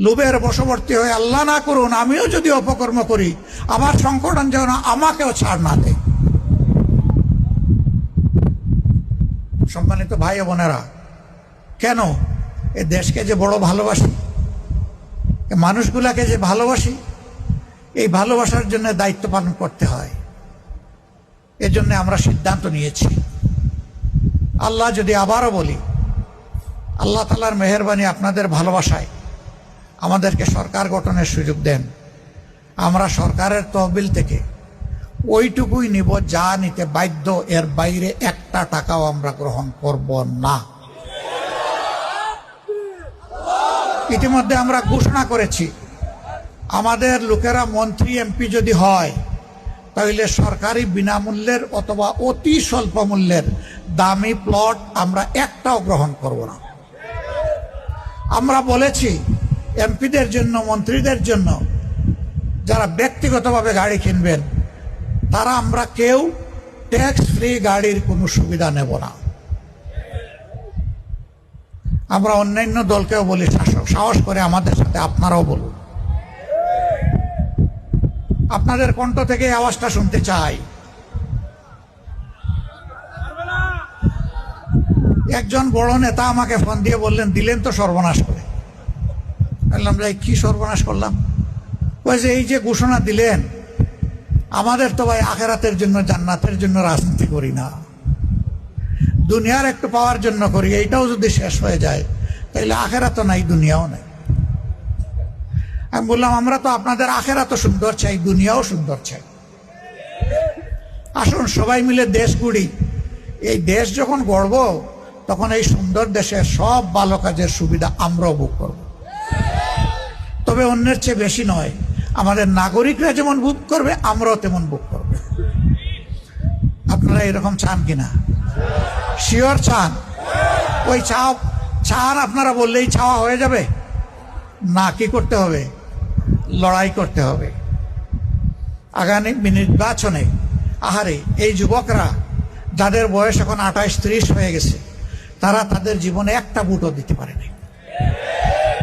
লোভের বশবর্তী হয়ে আল্লাহ না করুন আমিও যদি অপকর্ম করি আমার সংকটন যেন আমাকেও ছাড় না দেয়। সম্মানিত ভাই ও বোনেরা, কেন এ দেশকে যে বড় ভালোবাসি, মানুষগুলাকে যে ভালোবাসি, এই ভালোবাসার জন্য দায়িত্ব পালন করতে হয়। এজন্য আমরা সিদ্ধান্ত নিয়েছি, আল্লাহ যদি আবারও বলি, আল্লাহ তাআলার মেহেরবানি আপনাদের ভালোবাসায় আমাদেরকে সরকার গঠনের সুযোগ দেন, আমরা সরকারের তহবিল থেকে ওইটুকুই নিব যা নিতে বাধ্য, এর বাইরে একটা টাকাও আমরা গ্রহণ করব না। ইতিমধ্যে আমরা ঘোষণা করেছি, আমাদের লোকেরা মন্ত্রী এমপি যদি হয় তাহলে সরকারি বিনামূল্যের অথবা অতি স্বল্প মূল্যের দামি প্লট আমরা একটাও গ্রহণ করব না। আমরা বলেছি এমপিদের জন্য, মন্ত্রীদের জন্য যারা ব্যক্তিগতভাবে গাড়ি কিনবেন তারা আমরা কেউ ট্যাক্স ফ্রি গাড়ির কোনো সুবিধা নেব না। আমরা অন্যান্য দলকেও বলি, সাহস করে আমাদের সাথে আপনারাও বলুন। আপনাদের কণ্ঠ থেকে আওয়াজটা শুনতে চাই। একজন বড় নেতা আমাকে ফোন দিয়ে বললেন, দিলেন তো সর্বনাশ করে। বললাম, ভাই কি সর্বনাশ করলাম? বলছে, এই যে ঘোষণা দিলেন, আমাদের তো ভাই আখেরাতের জন্য, জান্নাতের জন্য রাজনীতি করি না, দুনিয়ার একটু পাওয়ার জন্য করি। এইটাও যদি শেষ হয়ে যায় তাহলে আখেরাতও নাই, দুনিয়াও নাই। আমি বললাম, আমরা তো আপনাদের আখেরাতও সুন্দর চাই, দুনিয়াও সুন্দর চাই। আসুন সবাই মিলে দেশ গড়ি। এই দেশ যখন গড়ব তখন এই সুন্দর দেশের সব ভালো কাজের সুবিধা আমরাও ভোগ করব। তবে অন্যের চেয়ে বেশি নয়, আমাদের নাগরিকরা যেমন ভোগ করবে আমরাও তেমন ভোগ করব। আপনারা এরকম চান কিনা? শিওর চান? ওই চান আপনারা বললেই চাওয়া হয়ে যাবে না? কি করতে হবে? লড়াই করতে হবে। আগামী নির্বাচনে আহারে এই যুবকরা যাদের বয়স এখন 28-30 হয়ে গেছে, তারা তাদের জীবনে একটা ভোটও দিতে পারেনি।